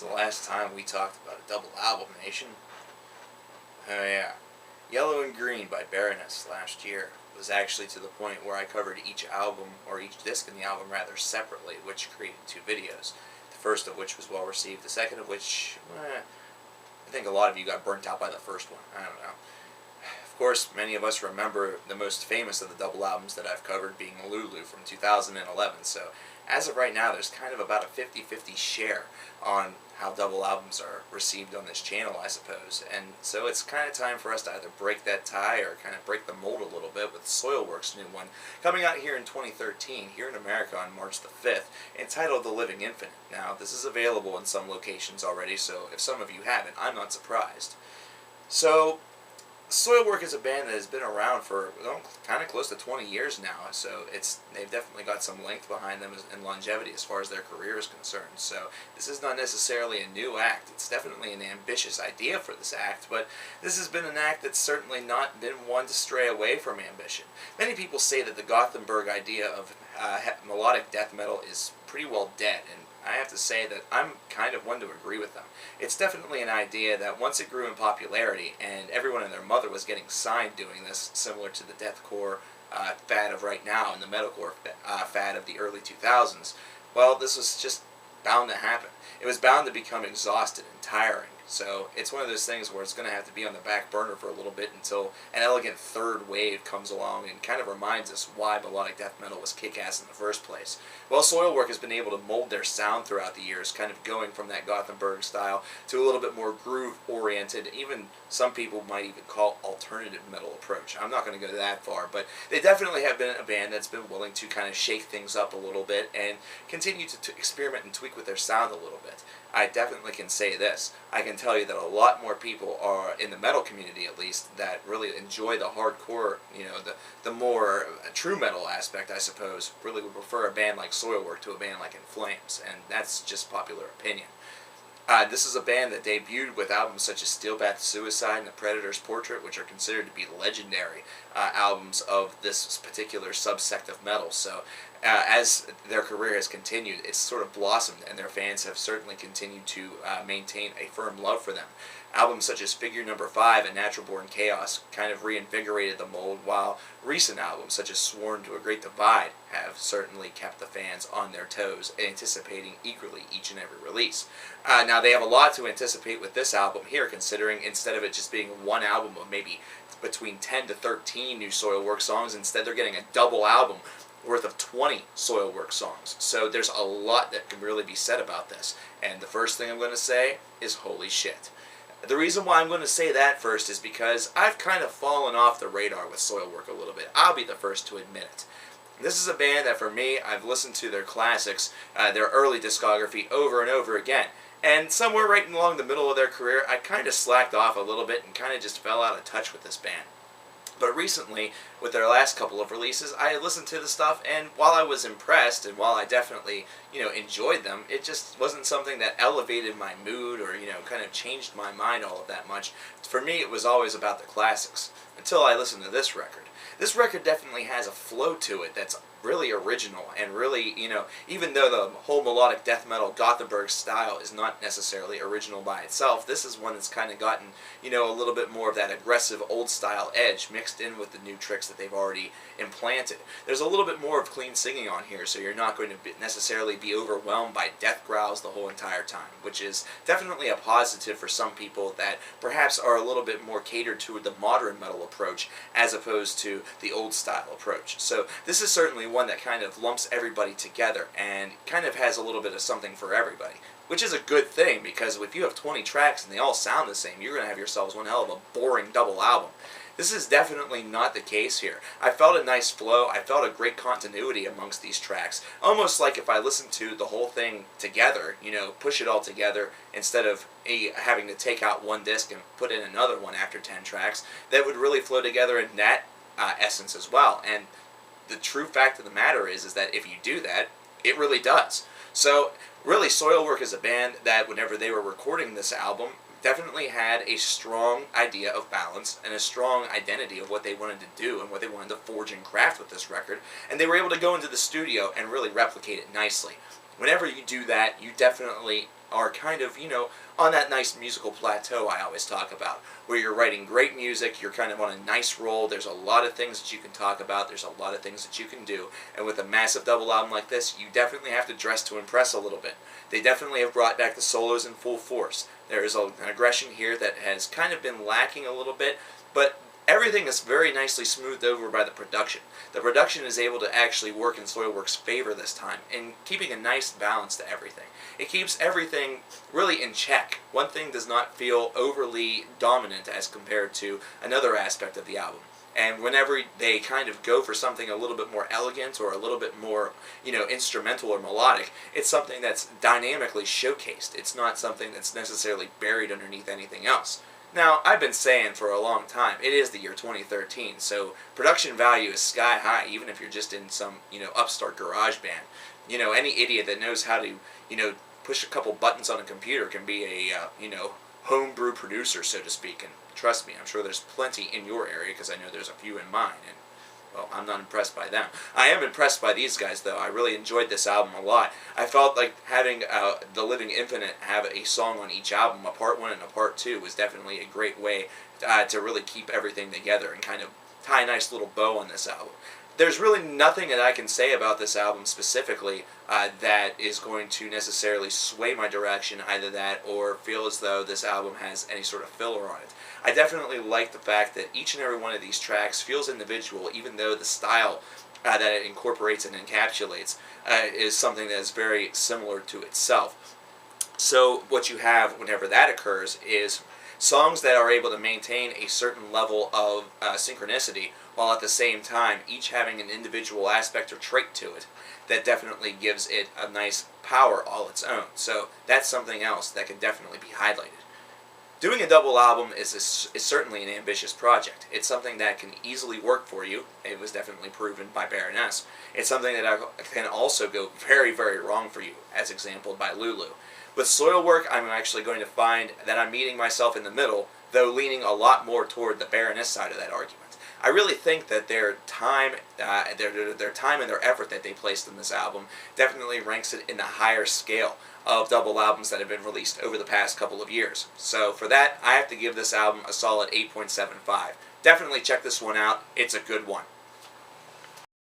The last time we talked about a double album, Nation? Oh yeah. Yellow and Green by Baroness last year was actually to the point where I covered each album, or each disc in the album rather, separately, which created two videos. The first of which was well received, the second of which, I think a lot of you got burnt out by the first one. I don't know. Of course, many of us remember the most famous of the double albums that I've covered being Lulu from 2011, so as of right now, there's kind of about a 50-50 share on how double albums are received on this channel, I suppose. And so it's kind of time for us to either break that tie or kind of break the mold a little bit with Soilwork's new one, coming out here in 2013, here in America on March the 5th, entitled The Living Infinite. Now, this is available in some locations already, so if some of you haven't, I'm not surprised. So, Soilwork is a band that has been around for kind of close to 20 years now, so they've definitely got some length behind them and longevity as far as their career is concerned. So this is not necessarily a new act. It's definitely an ambitious idea for this act, but this has been an act that's certainly not been one to stray away from ambition. Many people say that the Gothenburg idea of melodic death metal is pretty well dead, and I have to say that I'm kind of one to agree with them. It's definitely an idea that once it grew in popularity and everyone and their mother was getting signed doing this, similar to the deathcore fad of right now and the metalcore fad of the early 2000s, well, this was just bound to happen. It was bound to become exhausted and tiring. So it's one of those things where it's going to have to be on the back burner for a little bit until an elegant third wave comes along and kind of reminds us why melodic death metal was kick-ass in the first place. Well, Soilwork has been able to mold their sound throughout the years, kind of going from that Gothenburg style to a little bit more groove-oriented, even some people might even call alternative metal approach. I'm not going to go that far, but they definitely have been a band that's been willing to kind of shake things up a little bit and continue to experiment and tweak with their sound a little bit. I definitely can say this. I can tell you that a lot more people are, in the metal community at least, that really enjoy the hardcore, the more true metal aspect, I suppose, really would prefer a band like Soilwork to a band like In Flames, and that's just popular opinion. This is a band that debuted with albums such as Steelbath Suicide and The Predator's Portrait, which are considered to be legendary albums of this particular subsect of metal. So as their career has continued, it's sort of blossomed, and their fans have certainly continued to maintain a firm love for them. Albums such as Figure Number 5 and Natural Born Chaos kind of reinvigorated the mold, while recent albums such as Sworn to a Great Divide have certainly kept the fans on their toes, anticipating eagerly each and every release. Now, they have a lot to anticipate with this album here, considering instead of it just being one album of maybe between 10 to 13 new Soilwork songs, instead they're getting a double album worth of 20 Soilwork songs. So there's a lot that can really be said about this. And the first thing I'm going to say is holy shit. The reason why I'm going to say that first is because I've kind of fallen off the radar with Soilwork a little bit. I'll be the first to admit it. This is a band that, for me, I've listened to their classics, their early discography, over and over again. And somewhere right along the middle of their career, I kind of slacked off a little bit and kind of just fell out of touch with this band. But recently, with their last couple of releases, I listened to the stuff, and while I was impressed, and while I definitely, enjoyed them, it just wasn't something that elevated my mood or, kind of changed my mind all of that much. For me, it was always about the classics, until I listened to this record. This record definitely has a flow to it that's really original, and really, even though the whole melodic death metal Gothenburg style is not necessarily original by itself, this is one that's kind of gotten, a little bit more of that aggressive old style edge mixed in with the new tricks that they've already implanted. There's a little bit more of clean singing on here, so you're not going to necessarily be overwhelmed by death growls the whole entire time, which is definitely a positive for some people that perhaps are a little bit more catered to the modern metal approach as opposed to the old style approach. So this is certainly one that kind of lumps everybody together and kind of has a little bit of something for everybody, which is a good thing, because if you have 20 tracks and they all sound the same, you're going to have yourselves one hell of a boring double album. This is definitely not the case here. I felt a nice flow. I felt a great continuity amongst these tracks, almost like if I listened to the whole thing together, push it all together instead of having to take out one disc and put in another one after 10 tracks, that would really flow together in that essence as well. And the true fact of the matter is that if you do that, it really does. So really, Soilwork is a band that, whenever they were recording this album, definitely had a strong idea of balance and a strong identity of what they wanted to do and what they wanted to forge and craft with this record, and they were able to go into the studio and really replicate it nicely. Whenever you do that, you definitely are kind of, on that nice musical plateau I always talk about, where you're writing great music, you're kind of on a nice roll, there's a lot of things that you can talk about, there's a lot of things that you can do, and with a massive double album like this, you definitely have to dress to impress a little bit. They definitely have brought back the solos in full force. There is an aggression here that has kind of been lacking a little bit, but everything is very nicely smoothed over by the production. The production is able to actually work in Soilwork's favor this time, in keeping a nice balance to everything. It keeps everything really in check. One thing does not feel overly dominant as compared to another aspect of the album. And whenever they kind of go for something a little bit more elegant or a little bit more, instrumental or melodic, it's something that's dynamically showcased. It's not something that's necessarily buried underneath anything else. Now, I've been saying for a long time, it is the year 2013, so production value is sky high, even if you're just in some, upstart garage band. Any idiot that knows how to, push a couple buttons on a computer can be a, homebrew producer, so to speak. And trust me, I'm sure there's plenty in your area, because I know there's a few in mine, and well, I'm not impressed by them. I am impressed by these guys, though. I really enjoyed this album a lot. I felt like having The Living Infinite have a song on each album, a part 1 and a part 2, was definitely a great way to really keep everything together and kind of tie a nice little bow on this album. There's really nothing that I can say about this album specifically that is going to necessarily sway my direction, either that or feel as though this album has any sort of filler on it. I definitely like the fact that each and every one of these tracks feels individual, even though the style that it incorporates and encapsulates is something that is very similar to itself. So what you have whenever that occurs is songs that are able to maintain a certain level of synchronicity, while at the same time each having an individual aspect or trait to it that definitely gives it a nice power all its own. So that's something else that can definitely be highlighted. Doing a double album is certainly an ambitious project. It's something that can easily work for you. It was definitely proven by Baroness. It's something that can also go very, very wrong for you, as exampled by Lulu. With Soilwork, I'm actually going to find that I'm meeting myself in the middle, though leaning a lot more toward the Baroness side of that argument. I really think that their time and their effort that they placed in this album definitely ranks it in the higher scale of double albums that have been released over the past couple of years. So for that, I have to give this album a solid 8.75. Definitely check this one out. It's a good one.